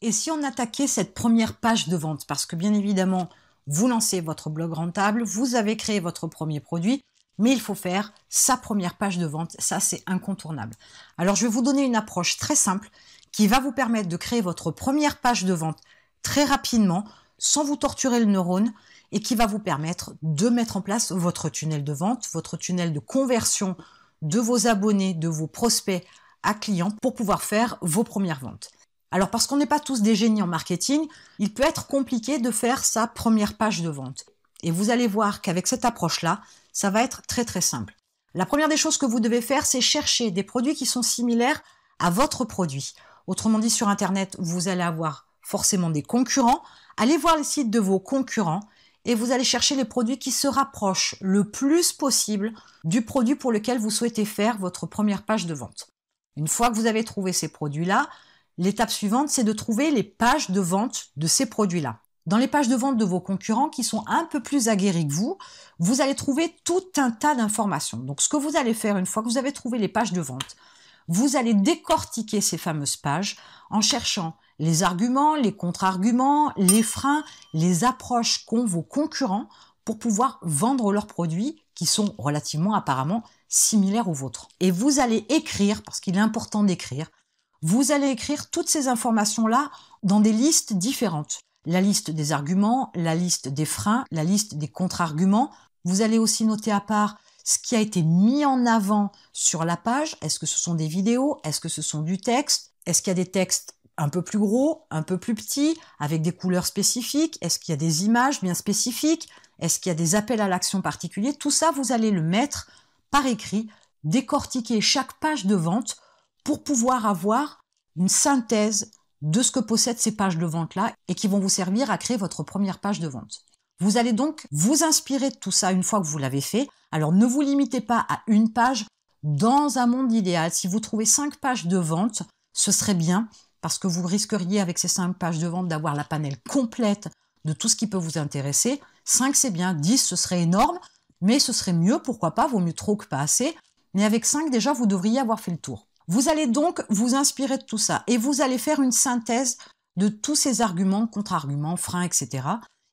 Et si on attaquait cette première page de vente, parce que bien évidemment, vous lancez votre blog rentable, vous avez créé votre premier produit, mais il faut faire sa première page de vente, ça c'est incontournable. Alors je vais vous donner une approche très simple qui va vous permettre de créer votre première page de vente très rapidement, sans vous torturer le neurone, et qui va vous permettre de mettre en place votre tunnel de vente, votre tunnel de conversion de vos abonnés, de vos prospects à clients pour pouvoir faire vos premières ventes. Alors parce qu'on n'est pas tous des génies en marketing, il peut être compliqué de faire sa première page de vente. Et vous allez voir qu'avec cette approche-là, ça va être très très simple. La première des choses que vous devez faire, c'est chercher des produits qui sont similaires à votre produit. Autrement dit, sur Internet, vous allez avoir forcément des concurrents. Allez voir les sites de vos concurrents et vous allez chercher les produits qui se rapprochent le plus possible du produit pour lequel vous souhaitez faire votre première page de vente. Une fois que vous avez trouvé ces produits-là, l'étape suivante, c'est de trouver les pages de vente de ces produits-là. Dans les pages de vente de vos concurrents qui sont un peu plus aguerris que vous allez trouver tout un tas d'informations. Donc, ce que vous allez faire une fois que vous avez trouvé les pages de vente, vous allez décortiquer ces fameuses pages en cherchant les arguments, les contre-arguments, les freins, les approches qu'ont vos concurrents pour pouvoir vendre leurs produits qui sont relativement apparemment similaires aux vôtres. Et vous allez écrire, parce qu'il est important d'écrire, vous allez écrire toutes ces informations-là dans des listes différentes. La liste des arguments, la liste des freins, la liste des contre-arguments. Vous allez aussi noter à part ce qui a été mis en avant sur la page. Est-ce que ce sont des vidéos? Est-ce que ce sont du texte? Est-ce qu'il y a des textes un peu plus gros, un peu plus petits, avec des couleurs spécifiques? Est-ce qu'il y a des images bien spécifiques? Est-ce qu'il y a des appels à l'action particuliers? Tout ça, vous allez le mettre par écrit, décortiquer chaque page de vente pour pouvoir avoir une synthèse de ce que possèdent ces pages de vente-là et qui vont vous servir à créer votre première page de vente. Vous allez donc vous inspirer de tout ça une fois que vous l'avez fait. Alors ne vous limitez pas à une page. Dans un monde idéal, si vous trouvez 5 pages de vente, ce serait bien parce que vous risqueriez avec ces 5 pages de vente d'avoir la panelle complète de tout ce qui peut vous intéresser. 5 c'est bien, 10 ce serait énorme, mais ce serait mieux, pourquoi pas, vaut mieux trop que pas assez. Mais avec 5 déjà, vous devriez avoir fait le tour. Vous allez donc vous inspirer de tout ça et vous allez faire une synthèse de tous ces arguments, contre-arguments, freins, etc.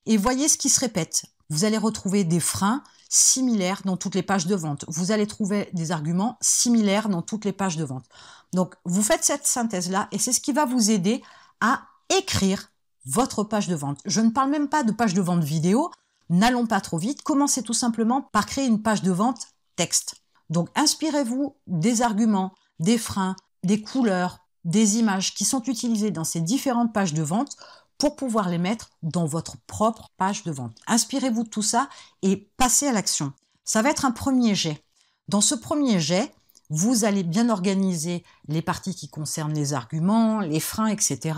Et voyez ce qui se répète. Vous allez retrouver des freins similaires dans toutes les pages de vente. Vous allez trouver des arguments similaires dans toutes les pages de vente. Donc, vous faites cette synthèse-là et c'est ce qui va vous aider à écrire votre page de vente. Je ne parle même pas de page de vente vidéo. N'allons pas trop vite. Commencez tout simplement par créer une page de vente texte. Donc, inspirez-vous des arguments, des freins, des couleurs, des images qui sont utilisées dans ces différentes pages de vente pour pouvoir les mettre dans votre propre page de vente. Inspirez-vous de tout ça et passez à l'action. Ça va être un premier jet. Dans ce premier jet, vous allez bien organiser les parties qui concernent les arguments, les freins, etc.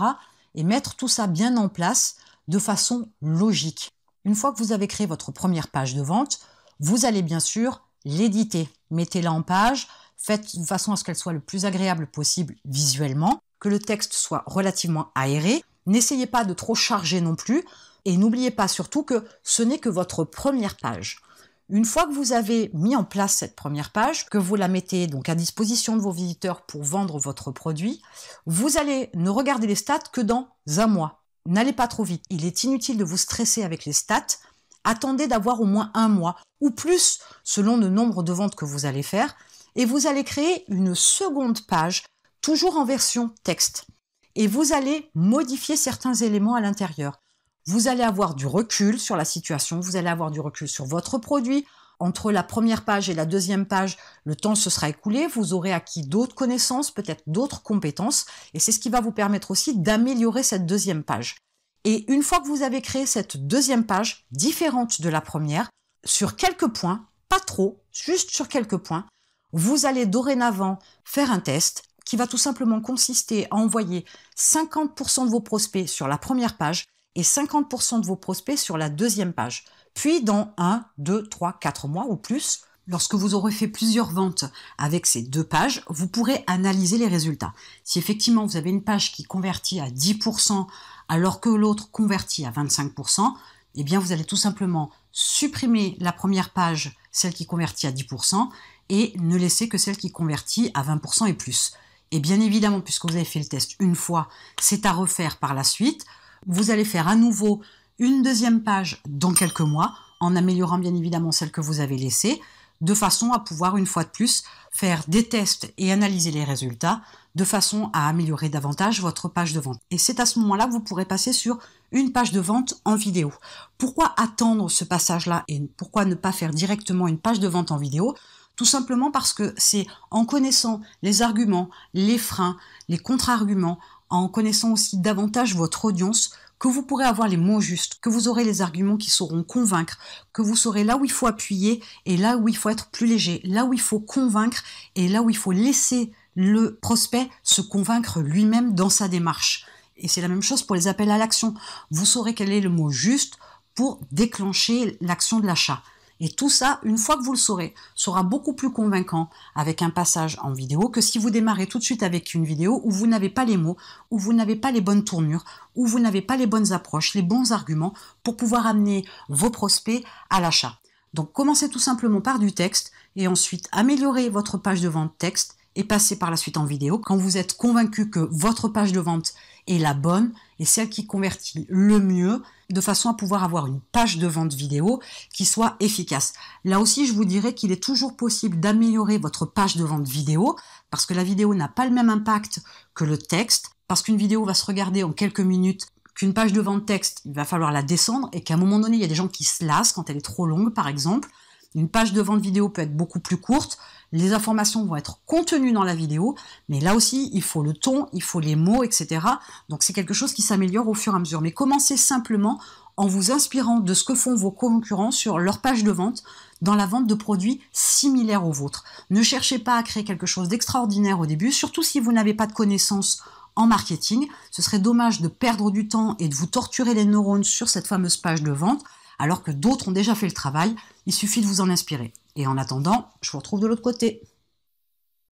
et mettre tout ça bien en place de façon logique. Une fois que vous avez créé votre première page de vente, vous allez bien sûr l'éditer. Mettez-la en page, faites de façon à ce qu'elle soit le plus agréable possible visuellement, que le texte soit relativement aéré. N'essayez pas de trop charger non plus et n'oubliez pas surtout que ce n'est que votre première page. Une fois que vous avez mis en place cette première page, que vous la mettez donc à disposition de vos visiteurs pour vendre votre produit, vous allez ne regarder les stats que dans un mois. N'allez pas trop vite. Il est inutile de vous stresser avec les stats. Attendez d'avoir au moins un mois ou plus selon le nombre de ventes que vous allez faire et vous allez créer une seconde page toujours en version texte. Et vous allez modifier certains éléments à l'intérieur. Vous allez avoir du recul sur la situation, vous allez avoir du recul sur votre produit. Entre la première page et la deuxième page, le temps se sera écoulé, vous aurez acquis d'autres connaissances, peut-être d'autres compétences, et c'est ce qui va vous permettre aussi d'améliorer cette deuxième page. Et une fois que vous avez créé cette deuxième page, différente de la première, sur quelques points, pas trop, juste sur quelques points, vous allez dorénavant faire un test qui va tout simplement consister à envoyer 50% de vos prospects sur la première page et 50% de vos prospects sur la deuxième page. Puis dans 1, 2, 3, 4 mois ou plus, lorsque vous aurez fait plusieurs ventes avec ces deux pages, vous pourrez analyser les résultats. Si effectivement vous avez une page qui convertit à 10% alors que l'autre convertit à 25%, eh bien vous allez tout simplement supprimer la première page, celle qui convertit à 10%, et ne laisser que celle qui convertit à 20% et plus. Et bien évidemment, puisque vous avez fait le test une fois, c'est à refaire par la suite. Vous allez faire à nouveau une deuxième page dans quelques mois, en améliorant bien évidemment celle que vous avez laissée, de façon à pouvoir, une fois de plus, faire des tests et analyser les résultats, de façon à améliorer davantage votre page de vente. Et c'est à ce moment-là que vous pourrez passer sur une page de vente en vidéo. Pourquoi attendre ce passage-là et pourquoi ne pas faire directement une page de vente en vidéo? Tout simplement parce que c'est en connaissant les arguments, les freins, les contre-arguments, en connaissant aussi davantage votre audience, que vous pourrez avoir les mots justes, que vous aurez les arguments qui sauront convaincre, que vous saurez là où il faut appuyer et là où il faut être plus léger, là où il faut convaincre et là où il faut laisser le prospect se convaincre lui-même dans sa démarche. Et c'est la même chose pour les appels à l'action. Vous saurez quel est le mot juste pour déclencher l'action de l'achat. Et tout ça, une fois que vous le saurez, sera beaucoup plus convaincant avec un passage en vidéo que si vous démarrez tout de suite avec une vidéo où vous n'avez pas les mots, où vous n'avez pas les bonnes tournures, où vous n'avez pas les bonnes approches, les bons arguments pour pouvoir amener vos prospects à l'achat. Donc commencez tout simplement par du texte et ensuite améliorez votre page de vente texte et passez par la suite en vidéo quand vous êtes convaincu que votre page de vente est la bonne et celle qui convertit le mieux, de façon à pouvoir avoir une page de vente vidéo qui soit efficace. Là aussi, je vous dirais qu'il est toujours possible d'améliorer votre page de vente vidéo parce que la vidéo n'a pas le même impact que le texte, parce qu'une vidéo va se regarder en quelques minutes, qu'une page de vente texte, il va falloir la descendre et qu'à un moment donné, il y a des gens qui se lassent quand elle est trop longue, par exemple. Une page de vente vidéo peut être beaucoup plus courte, les informations vont être contenues dans la vidéo, mais là aussi, il faut le ton, il faut les mots, etc. Donc c'est quelque chose qui s'améliore au fur et à mesure. Mais commencez simplement en vous inspirant de ce que font vos concurrents sur leur page de vente dans la vente de produits similaires aux vôtres. Ne cherchez pas à créer quelque chose d'extraordinaire au début, surtout si vous n'avez pas de connaissances en marketing. Ce serait dommage de perdre du temps et de vous torturer les neurones sur cette fameuse page de vente, alors que d'autres ont déjà fait le travail. Il suffit de vous en inspirer. Et en attendant, je vous retrouve de l'autre côté.